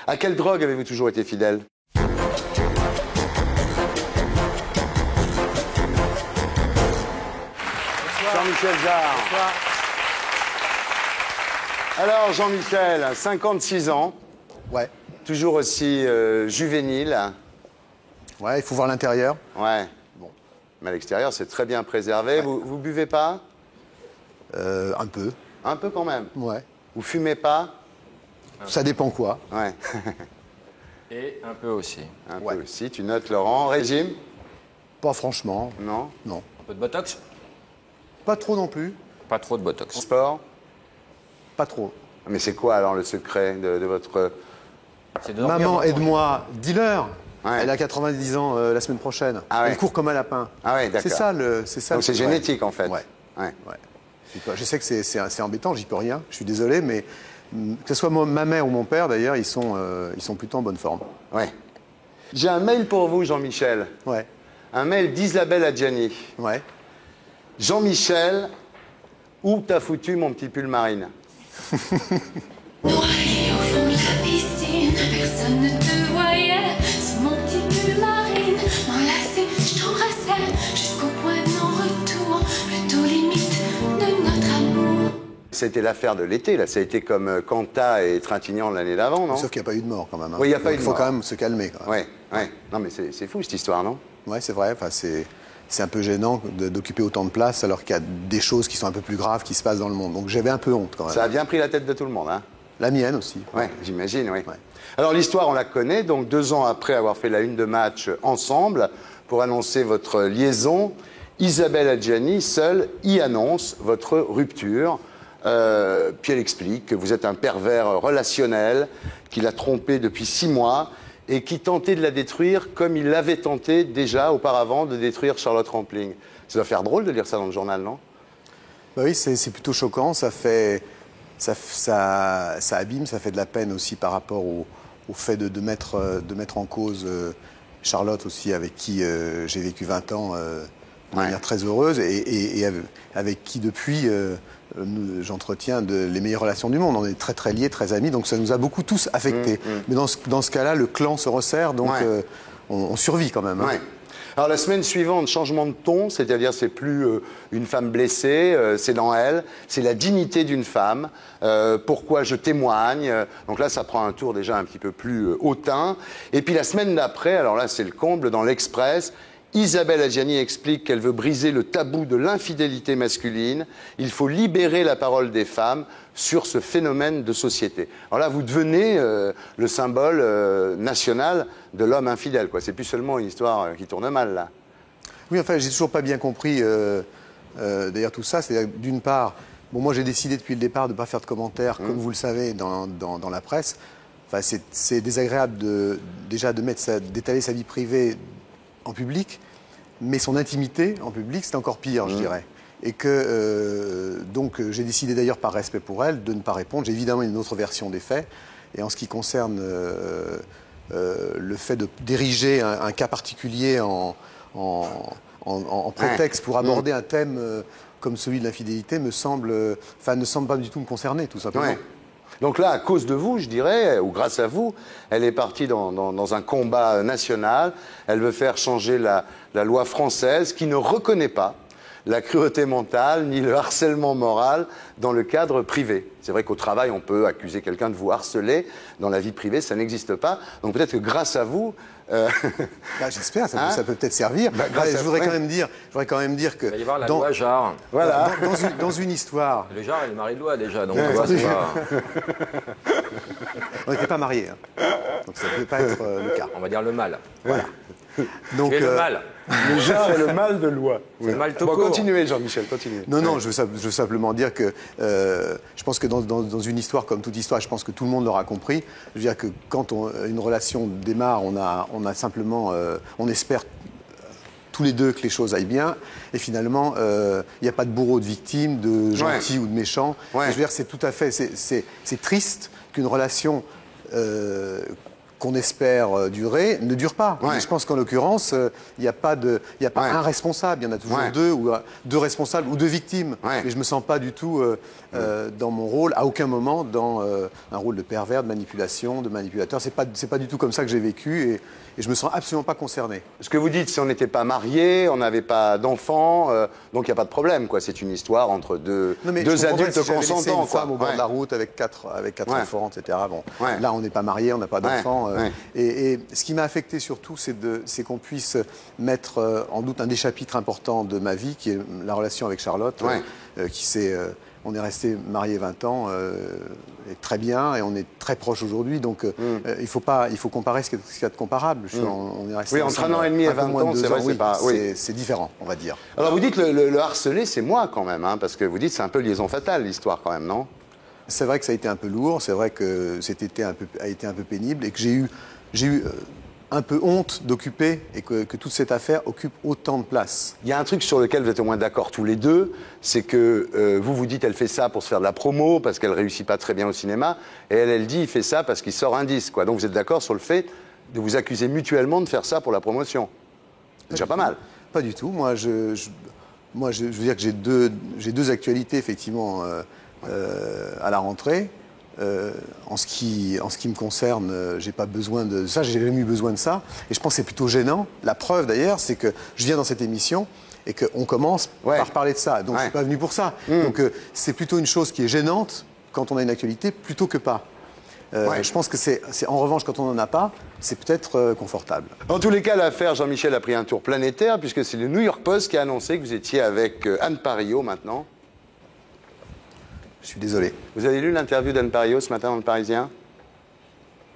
À quelle drogue avez-vous toujours été fidèle? Jean-Michel Jarre. Bonsoir. Alors, Jean-Michel, 56 ans, Ouais. toujours aussi juvénile. Ouais, il faut voir l'intérieur. Ouais. Bon. Mais à l'extérieur, c'est très bien préservé. Ouais. Vous buvez pas? Un peu. Un peu quand même. Ouais. Vous fumez pas? Ça dépend quoi. Ouais. Et un peu aussi. Un Ouais. peu aussi. Tu notes, Laurent. Régime? Pas franchement. Non. Non. Un peu de botox? Pas trop non plus. Pas trop de botox. Sport? Pas trop. Mais c'est quoi alors le secret de votre... C'est de dormir Maman, beaucoup. aide-moi, dealer. Ouais. Elle a 90 ans la semaine prochaine. Ah ouais. Elle court comme un lapin. Ah ouais, d'accord. C'est ça le. C'est ça. Donc c'est ouais. génétique en fait. Ouais. Ouais. Ouais. Je sais que c'est embêtant, j'y peux rien. Je suis désolé, mais que ce soit ma mère ou mon père, d'ailleurs, ils sont plutôt en bonne forme. Ouais. J'ai un mail pour vous, Jean-Michel. Ouais. Un mail d'Isabelle Adjani. Ouais. Jean-Michel, où t'as foutu mon petit pull marine? Noyé au fond de la piscine, personne ne te voyait. Sous mon petit pull marine, m'enlacer, je t'embrassais jusqu'au point de non-retour, plutôt limite de notre amour. C'était l'affaire de l'été, là. Ça a été comme Quanta et Trintignant l'année d'avant, non? Sauf qu'il n'y a pas eu de mort quand même. Hein. Oui, il n'y a pas eu de Il faut mort. quand même se calmer. Quand même. Ouais. Non, mais c'est fou cette histoire, non? Ouais, c'est vrai. Enfin, c'est un peu gênant d'occuper autant de place alors qu'il y a des choses qui sont un peu plus graves qui se passent dans le monde. Donc j'avais un peu honte quand même. Ça a bien pris la tête de tout le monde, hein? La mienne aussi. Ouais, j'imagine, oui. Ouais. Alors l'histoire, on la connaît. Donc 2 ans après avoir fait la une de match ensemble, pour annoncer votre liaison, Isabelle Adjani, seule, y annonce votre rupture. Puis elle explique que vous êtes un pervers relationnel, qu'il a trompé depuis 6 mois et qui tentait de la détruire comme il l'avait tenté déjà auparavant de détruire Charlotte Rampling. Ça doit faire drôle de lire ça dans le journal, non? Bah oui, c'est plutôt choquant. Ça abîme, ça fait de la peine aussi par rapport au fait de mettre en cause Charlotte aussi, avec qui j'ai vécu 20 ans de manière très heureuse et avec qui depuis j'entretiens les meilleures relations du monde. On est très très liés, très amis, donc ça nous a beaucoup tous affectés. Mais dans ce cas-là, le clan se resserre, donc on survit quand même. Hein. Ouais. Alors la semaine suivante, changement de ton, c'est-à-dire c'est plus une femme blessée, c'est dans elle, c'est la dignité d'une femme, pourquoi je témoigne, donc là ça prend un tour déjà un petit peu plus hautain. Et puis la semaine d'après, alors là c'est le comble, dans l'Express, Isabelle Adjani explique qu'elle veut briser le tabou de l'infidélité masculine. Il faut libérer la parole des femmes sur ce phénomène de société. Alors là, vous devenez le symbole national de l'homme infidèle, quoi. C'est plus seulement une histoire qui tourne mal, là. Oui, enfin, j'ai toujours pas bien compris d'ailleurs tout ça. C'est-à-dire, d'une part, bon, moi j'ai décidé depuis le départ de ne pas faire de commentaires, comme vous le savez, dans la presse. Enfin, c'est désagréable déjà d'étaler sa vie privée en public, mais son intimité en public, c'est encore pire, je dirais. Et que, donc, j'ai décidé d'ailleurs, par respect pour elle, de ne pas répondre. J'ai évidemment une autre version des faits. Et en ce qui concerne le fait d'ériger un cas particulier en prétexte pour aborder un thème comme celui de l'infidélité ne semble pas du tout me concerner, tout simplement. Ouais. Donc là, à cause de vous, je dirais, ou grâce à vous, elle est partie dans un combat national. Elle veut faire changer la loi française qui ne reconnaît pas la cruauté mentale ni le harcèlement moral dans le cadre privé. C'est vrai qu'au travail, on peut accuser quelqu'un de vous harceler. Dans la vie privée, ça n'existe pas. Donc peut-être que grâce à vous... Bah, j'espère, ça peut peut-être servir. Je voudrais quand même dire que... Il va y avoir la loi Jarre. Voilà. Dans une histoire... Le Jarre est le mari de loi déjà, donc c'est pas... On n'était pas mariés, hein. Donc ça ne peut pas être le cas. On va dire le mal. Voilà. Donc, Tu es le mal. Le genre et le mal de loi. C'est le mal tout Bon, court. continuez, Jean-Michel, continuez. Non, je veux simplement dire que je pense que dans une histoire comme toute histoire, je pense que tout le monde l'aura compris. Je veux dire que quand une relation démarre, on a simplement, on espère tous les deux que les choses aillent bien. Et finalement, il n'y a pas de bourreau, de victime, de gentil ou de méchant. Ouais. Je veux dire, c'est tout à fait, c'est triste qu'une relation qu'on espère durer ne dure pas. Ouais. Et je pense qu'en l'occurrence, il n'y a pas un responsable, il y en a toujours deux, ou deux responsables ou deux victimes. Ouais. Et je ne me sens pas du tout dans mon rôle, à aucun moment, dans un rôle de pervers, de manipulation, de manipulateur. C'est pas du tout comme ça que j'ai vécu et je me sens absolument pas concerné. Ce que vous dites, si on n'était pas mariés, on n'avait pas d'enfants, donc il n'y a pas de problème, quoi. C'est une histoire entre deux adultes si j'avais laissé consentants. une femme quoi. au bord Ouais. de la route avec quatre Ouais. enfants, etc. Bon, Ouais. là, on n'est pas mariés, on n'a pas d'enfants. Ouais. Et ce qui m'a affecté surtout, c'est qu'on puisse mettre en doute un des chapitres importants de ma vie, qui est la relation avec Charlotte, Ouais. on est resté mariés 20 ans, et très bien, et on est très proches aujourd'hui. Donc, il faut comparer ce qu'il y a de comparable. On est resté Oui, entre ensemble 1 an et demi et un peu 20 moins de ans, 2 c'est vrai, ans. c'est pas- oui. C'est différent, on va dire. Alors vous dites le harcelé, c'est moi quand même, hein, parce que vous dites c'est un peu liaison fatale l'histoire quand même, non? C'est vrai que ça a été un peu lourd, c'est vrai que cet été a été un peu pénible et que j'ai eu un peu honte d'occuper et que toute cette affaire occupe autant de place. Il y a un truc sur lequel vous êtes au moins d'accord tous les deux, c'est que vous dites elle fait ça pour se faire de la promo, parce qu'elle réussit pas très bien au cinéma, et elle dit il fait ça parce qu'il sort un disque, quoi. Donc vous êtes d'accord sur le fait de vous accuser mutuellement de faire ça pour la promotion. C'est déjà pas mal. Pas du tout. Moi, je veux dire que j'ai deux actualités, effectivement, à la rentrée. En ce qui me concerne, j'ai pas besoin de ça, j'ai jamais eu besoin de ça. Et je pense que c'est plutôt gênant. La preuve, d'ailleurs, c'est que je viens dans cette émission et qu'on commence par parler de ça. Donc, je suis pas venu pour ça. Donc, c'est plutôt une chose qui est gênante quand on a une actualité, plutôt que pas. Je pense que c'est en revanche, quand on n'en a pas, c'est peut-être confortable. En tous les cas, l'affaire Jean-Michel a pris un tour planétaire, puisque c'est le New York Post qui a annoncé que vous étiez avec Anne Parillot maintenant. Je suis désolé. Vous avez lu l'interview d'Anne Parillot ce matin dans Le Parisien?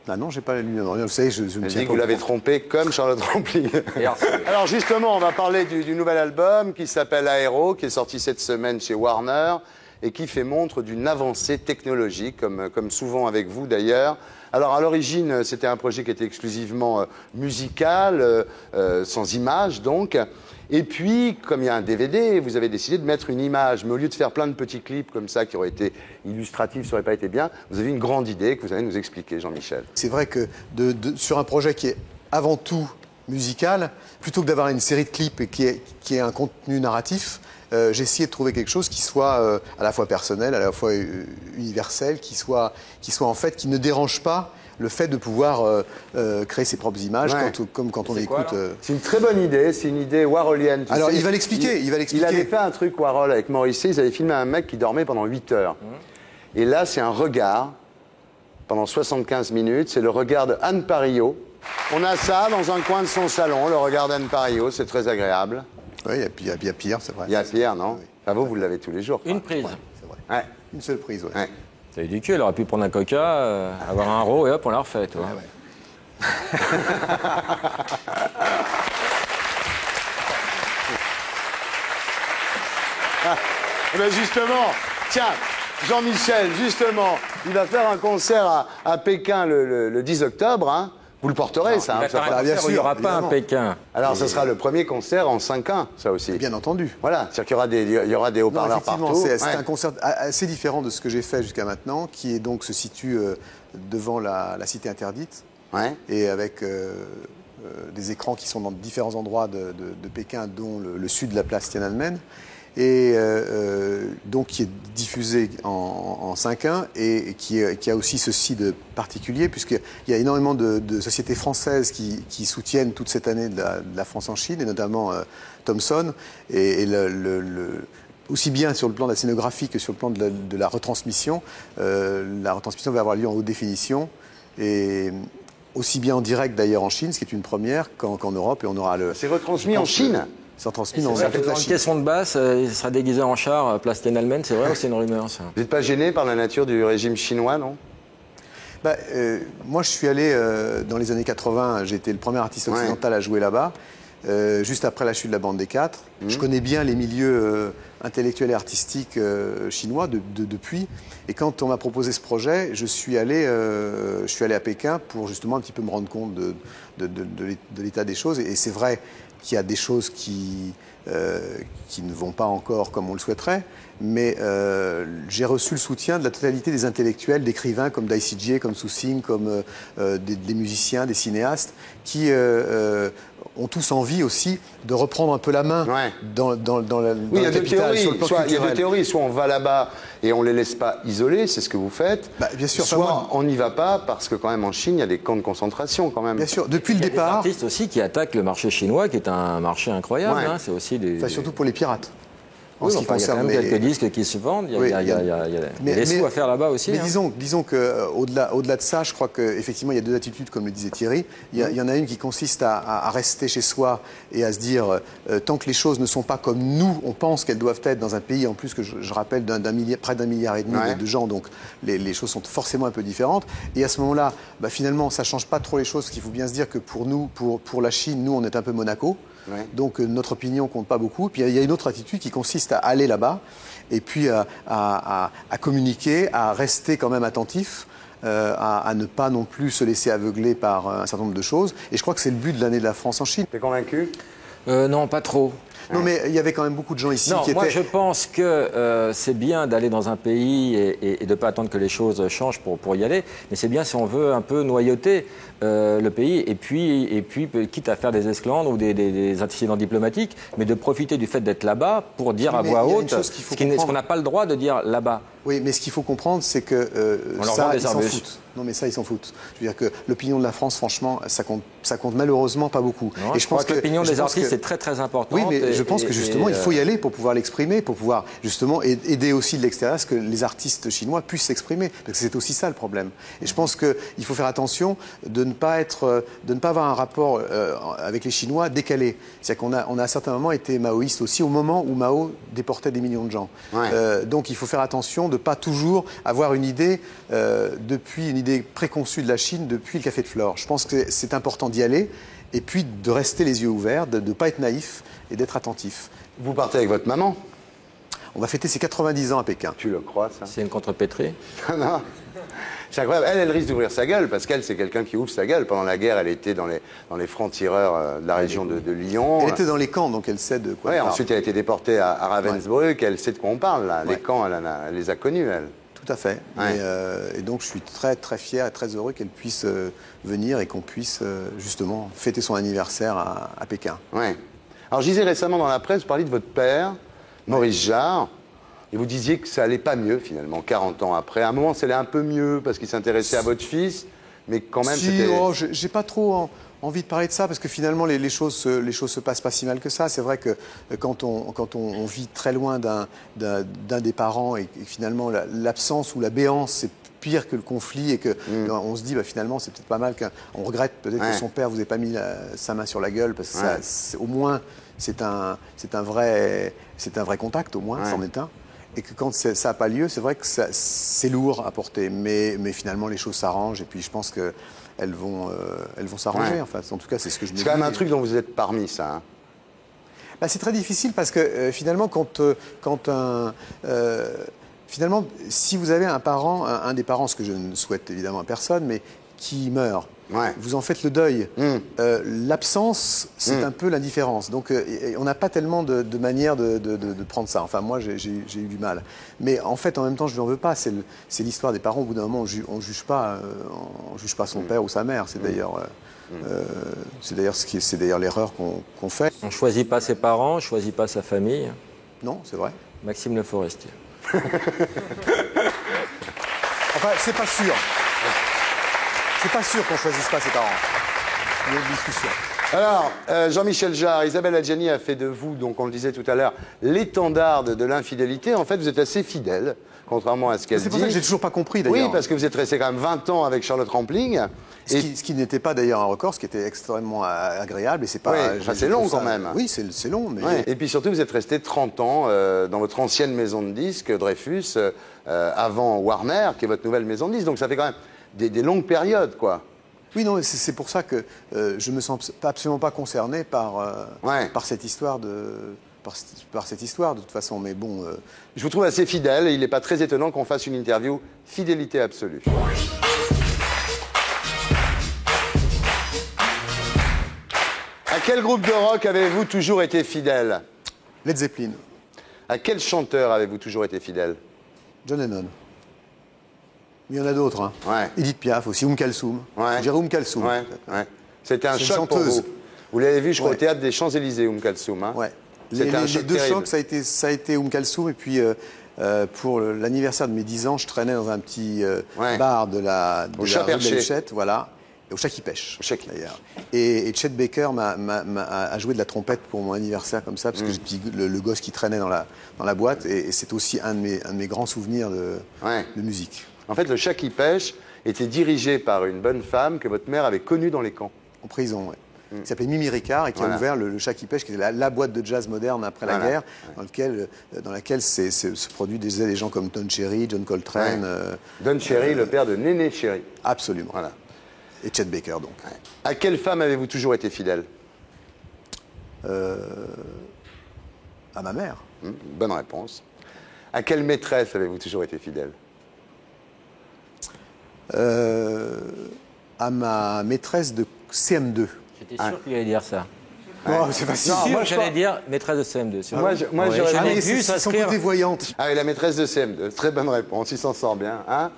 Ah non, j'ai pas lu. Vous savez, je me Elle tiens dit que pas vous au l'avez courant. trompé comme Charlotte Rampling. Et harcelé. Alors justement, on va parler du nouvel album qui s'appelle Aéro, qui est sorti cette semaine chez Warner et qui fait montre d'une avancée technologique, comme souvent avec vous d'ailleurs. Alors à l'origine, c'était un projet qui était exclusivement musical, sans image donc. Et puis, comme il y a un DVD, vous avez décidé de mettre une image. Mais au lieu de faire plein de petits clips comme ça qui auraient été illustratifs, ça n'aurait pas été bien, vous avez une grande idée que vous allez nous expliquer, Jean-Michel. C'est vrai que sur un projet qui est avant tout musical, plutôt que d'avoir une série de clips et qui est un contenu narratif, j'ai essayé de trouver quelque chose qui soit à la fois personnel, à la fois universel, qui ne dérange pas le fait de pouvoir créer ses propres images, comme quand on écoute. C'est une très bonne idée, c'est une idée warholienne. Alors, il va l'expliquer. Il avait fait un truc Warhol avec Morrissey, ils avaient filmé un mec qui dormait pendant 8 heures. Et là, c'est un regard, pendant 75 minutes, c'est le regard de Anne Parillot. On a ça dans un coin de son salon, le regard d'Anne Parillot, c'est très agréable. Oui, il y a pire, c'est vrai. Il y a Pierre, non? Oui. Enfin, vous l'avez tous les jours. quoi. Une prise. C'est vrai. Ouais. Une seule prise, oui. Ouais. C'est ridicule, elle aurait pu prendre un coca, avoir un RAW et hop, on la refait, tu vois. Mais justement, tiens, Jean-Michel, justement, il va faire un concert à Pékin le 10 octobre. Hein. Vous le porterez, ça. Il va hein, faire ça un fera- bien concert où il n'y sûr, aura pas un évidemment. Pékin. Alors, ce sera le premier concert en 5 ans, ça aussi. Bien entendu. Voilà, c'est-à-dire qu'il y aura des Non, haut-parleurs effectivement, partout. c'est Ouais. un concert assez différent de ce que j'ai fait jusqu'à maintenant, qui est donc se situe devant la cité interdite Ouais. et avec des écrans qui sont dans différents endroits de Pékin, dont le sud de la place Tiananmen, et donc qui est diffusé en 5.1 et qui a aussi ceci de particulier, puisqu'il y a énormément de sociétés françaises qui soutiennent toute cette année de la France en Chine, et notamment Thomson, et aussi bien sur le plan de la scénographie que sur le plan de la retransmission. La retransmission va avoir lieu en haute définition, et aussi bien en direct d'ailleurs en Chine, ce qui est une première, qu'en Europe, et on aura le... C'est retransmis en Chine. C'est retransmis dans Ça toute fait la une Chine. caisson de basse, il sera déguisé en char, place Tiananmen, c'est vrai ou c'est une rumeur, ça? Vous n'êtes pas gêné par la nature du régime chinois, non? Bah, moi, je suis allé dans les années 80, j'ai été le premier artiste occidental à jouer là-bas, juste après la chute de la bande des Quatre. Je connais bien les milieux intellectuels et artistiques chinois depuis. Et quand on m'a proposé ce projet, je suis allé à Pékin pour justement un petit peu me rendre compte de l'état des choses. Et c'est vrai qu'il y a des choses qui ne vont pas encore comme on le souhaiterait, mais j'ai reçu le soutien de la totalité des intellectuels, d'écrivains comme Dai Sijie, comme Su Xing, comme des musiciens, des cinéastes, qui ont tous envie aussi de reprendre un peu la main dans la il y a deux capitale, théories. sur le plan Il y a culturel. deux théories. Soit on va là-bas et on les laisse pas isolés, c'est ce que vous faites. Bien sûr, soit on n'y va pas parce que quand même en Chine, il y a des camps de concentration quand même. Bien sûr, depuis le Il y a des départ, artistes aussi qui attaquent le marché chinois, qui est un marché incroyable. Ouais. Hein, c'est aussi des... surtout pour les pirates. En Oui, ce qui enfin, il y a quand concerne même les- quelques disques qui se vendent. Il y a des sous à faire là-bas aussi. Mais hein. disons qu'au-delà de ça, je crois qu'effectivement, il y a deux attitudes, comme le disait Thierry. Il y en a une qui consiste à rester chez soi et à se dire, tant que les choses ne sont pas comme nous, on pense qu'elles doivent être dans un pays, en plus que je rappelle, près d'1,5 milliard de gens, donc les choses sont forcément un peu différentes. Et à ce moment-là, finalement, ça ne change pas trop les choses, parce qu'il faut bien se dire que pour nous, pour la Chine, nous, on est un peu Monaco. Ouais. Donc notre opinion compte pas beaucoup. Puis il y a une autre attitude qui consiste à aller là-bas et puis à communiquer, à rester quand même attentif, à ne pas non plus se laisser aveugler par un certain nombre de choses. Et je crois que c'est le but de l'année de la France en Chine. T'es convaincu? Non, pas trop. Non, mais il y avait quand même beaucoup de gens ici Non, qui moi étaient... je pense que c'est bien d'aller dans un pays et de ne pas attendre que les choses changent pour y aller, mais c'est bien si on veut un peu noyauter le pays et puis quitte à faire des esclandres ou des antécédents diplomatiques, mais de profiter du fait d'être là-bas pour dire à Mais voix il y a une haute chose qu'il faut ce comprendre. qu'on n'a pas le droit de dire là-bas. Oui, mais ce qu'il faut comprendre, c'est que On leur ça, vend des ils s'en Airbus. foutent. Non, mais ça, ils s'en foutent. Je veux dire que l'opinion de la France, franchement, ça compte malheureusement pas beaucoup. Non, je crois que l'opinion des artistes est très très importante. Oui, mais je pense que justement, il faut y aller pour pouvoir l'exprimer, pour pouvoir justement aider aussi de l'extérieur à ce que les artistes chinois puissent s'exprimer. Parce que c'est aussi ça le problème. Et je pense qu'il faut faire attention de ne pas avoir un rapport avec les Chinois décalé. C'est-à-dire qu'on a à certains moments été maoïste aussi au moment où Mao déportait des millions de gens. Ouais. Donc il faut faire attention de ne pas toujours avoir une idée une idée préconçue de la Chine depuis le Café de Flore. Je pense que c'est important d'y aller et puis de rester les yeux ouverts, de ne pas être naïf et d'être attentif. Vous partez avec votre maman? On va fêter ses 90 ans à Pékin. Tu le crois, ça? C'est une contrepétrie. Non. C'est incroyable. Elle risque d'ouvrir sa gueule parce qu'elle, c'est quelqu'un qui ouvre sa gueule. Pendant la guerre, elle était dans les francs-tireurs de la région de Lyon. Elle était dans les camps, donc elle sait de quoi Ouais, elle parle. ensuite, elle a été déportée à Ravensbrück. Elle sait de quoi on parle, là. Les Ouais. camps, elle les a connus, elle. Tout à fait. Ouais. Et donc je suis très très fier et très heureux qu'elle puisse venir et qu'on puisse justement fêter son anniversaire à Pékin. Ouais. Alors, je disais récemment dans la presse, vous parliez de votre père, Maurice Jarre, et vous disiez que ça allait pas mieux, finalement, 40 ans après. À un moment, ça allait un peu mieux parce qu'il s'intéressait à votre fils, mais quand même, Si, c'était... j'ai pas trop envie de parler de ça parce que finalement les choses se passent pas si mal que ça. C'est vrai que quand on vit très loin d'un des parents et finalement l'absence ou la béance c'est pire que le conflit et que on se dit finalement c'est peut-être pas mal qu'on regrette peut-être que son père vous ait pas mis sa main sur la gueule parce que au moins c'est un vrai contact au moins c'en est un. Et que quand ça n'a pas lieu, c'est vrai que c'est lourd à porter, mais finalement les choses s'arrangent et puis je pense qu'elles vont s'arranger. Ouais. Enfin, en tout cas, c'est ce que je me dis. C'est quand même un truc dont vous êtes parmi, ça. Hein. C'est très difficile parce que finalement, finalement, si vous avez un des parents, ce que je ne souhaite évidemment à personne, mais qui meurt, vous en faites le deuil. L'absence, c'est un peu la différence. Donc, on n'a pas tellement de manière de prendre ça. Enfin, moi, j'ai eu du mal. Mais en fait, en même temps, je ne lui en veux pas. C'est l'histoire des parents. Au bout d'un moment, on ne juge pas son père ou sa mère. C'est d'ailleurs... c'est d'ailleurs l'erreur qu'on fait. On ne choisit pas ses parents, on ne choisit pas sa famille. Non, c'est vrai. Maxime Le Forestier. Enfin, c'est pas sûr. C'est pas sûr qu'on choisisse pas ses parents. Il y a une discussion. Alors, Jean-Michel Jarre, Isabelle Adjani a fait de vous, donc on le disait tout à l'heure, l'étendard de l'infidélité. En fait, vous êtes assez fidèle, contrairement à ce qu'elle dit. C'est pour ça que j'ai toujours pas compris d'ailleurs. Oui, parce que vous êtes resté quand même 20 ans avec Charlotte Rampling. Ce qui n'était pas d'ailleurs un record, ce qui était extrêmement agréable. Et c'est pas. C'est long quand même. Oui, c'est long. Mais... Ouais. Et puis surtout, vous êtes resté 30 ans dans votre ancienne maison de disques, Dreyfus, avant Warner, qui est votre nouvelle maison de disques. Donc ça fait quand même des longues périodes, quoi. Oui, non, c'est pour ça que je me sens absolument pas concerné par cette histoire par cette histoire, de toute façon. Mais bon... Je vous trouve assez fidèle et il n'est pas très étonnant qu'on fasse une interview fidélité absolue. À quel groupe de rock avez-vous toujours été fidèle? Led Zeppelin, À quel chanteur avez-vous toujours été fidèle? John Lennon. Mais il y en a d'autres. Hein. Ouais. Edith Piaf aussi, Kalsoum. Ouais. Jérôme Kalsoum. Ouais, ouais. C'était un C'est une choc pour chanteuse. vous. Vous l'avez vu, je crois, Ouais. au théâtre des Champs-Élysées, Kalsoum. Hein. Ouais. C'était un Les choc deux terrible. chocs, ça a été Kalsoum. Et puis, pour l'anniversaire de mes 10 ans, je traînais dans un petit Ouais. bar de Au la Chat rue de la Perché. Huchette, voilà. Et au Chat qui pêche, Au Chat qui- d'ailleurs. Et Chet Baker a joué de la trompette pour mon anniversaire comme ça, parce que j'étais le gosse qui traînait dans la boîte. Et c'est aussi un de mes grands souvenirs Ouais. de musique. En fait, le Chat qui pêche était dirigé par une bonne femme que votre mère avait connue dans les camps. En prison, oui. Qui s'appelait Mimi Ricard et qui Voilà. a ouvert le Chat qui pêche, qui était la boîte de jazz moderne après la Voilà. guerre, dans laquelle se produisent des gens comme Don Cherry, John Coltrane. Ouais. Don Cherry, le père de Néné Cherry. Absolument. Voilà. Et Chet Baker, donc. À quelle femme avez-vous toujours été fidèle? À ma mère. Bonne réponse. À quelle maîtresse avez-vous toujours été fidèle? À ma maîtresse de CM2. J'étais sûr qu'il allait dire ça. Oh, c'est facile. Sûr, moi, je j'allais crois- dire maîtresse de CM2. sûr. Moi, Ouais, j'aurais je dit- l'ai mais vu c'est son s'inscrire. côté voyante. Ah oui, la maîtresse de CM2. Très bonne réponse, il s'en sort bien. Hein.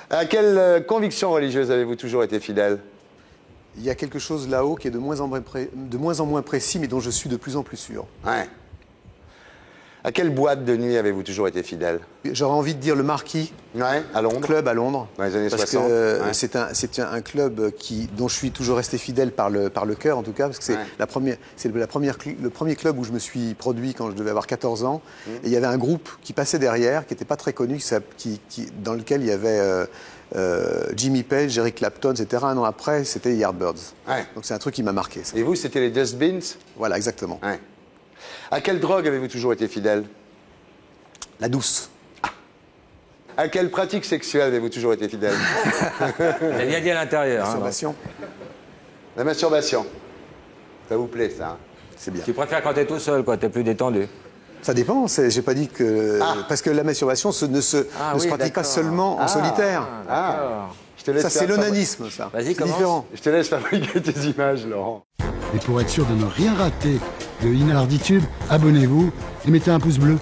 À quelle conviction religieuse avez-vous toujours été fidèle? Il y a quelque chose là-haut qui est de moins en moins précis, mais dont je suis de plus en plus sûr. Ouais. À quelle boîte de nuit avez-vous toujours été fidèle? J'aurais envie de dire le Marquis, Ouais, à Londres. club à Londres. Dans les années parce 60, que ouais. c'est un club dont je suis toujours resté fidèle par le cœur, en tout cas, parce que c'est Ouais. le premier club où je me suis produit quand je devais avoir 14 ans. Et il y avait un groupe qui passait derrière, qui n'était pas très connu, dans lequel il y avait Jimmy Page, Eric Clapton, etc. Un an après, c'était les Yardbirds. Ouais. Donc c'est un truc qui m'a marqué, ça. Et vous, c'était les Dustbins? Voilà, exactement. Ouais. À quelle drogue avez-vous toujours été fidèle? La douce. À quelle pratique sexuelle avez-vous toujours été fidèle? Il a bien dit à l'intérieur. hein, donc. Masturbation, La masturbation. Ça vous plaît, ça? Hein? c'est bien. Tu préfères quand t'es tout seul, quoi, t'es plus détendu. Ça dépend, j'ai pas dit que... Parce que la masturbation ne se oui, pratique pas d'accord. seulement en solitaire. Ah, je te laisse Ça, c'est faire- l'onanisme, ça. Vas-y, C'est commence. différent. Je te laisse fabriquer tes images, Laurent. Et pour être sûr de ne rien rater de Inarditube, abonnez-vous et mettez un pouce bleu.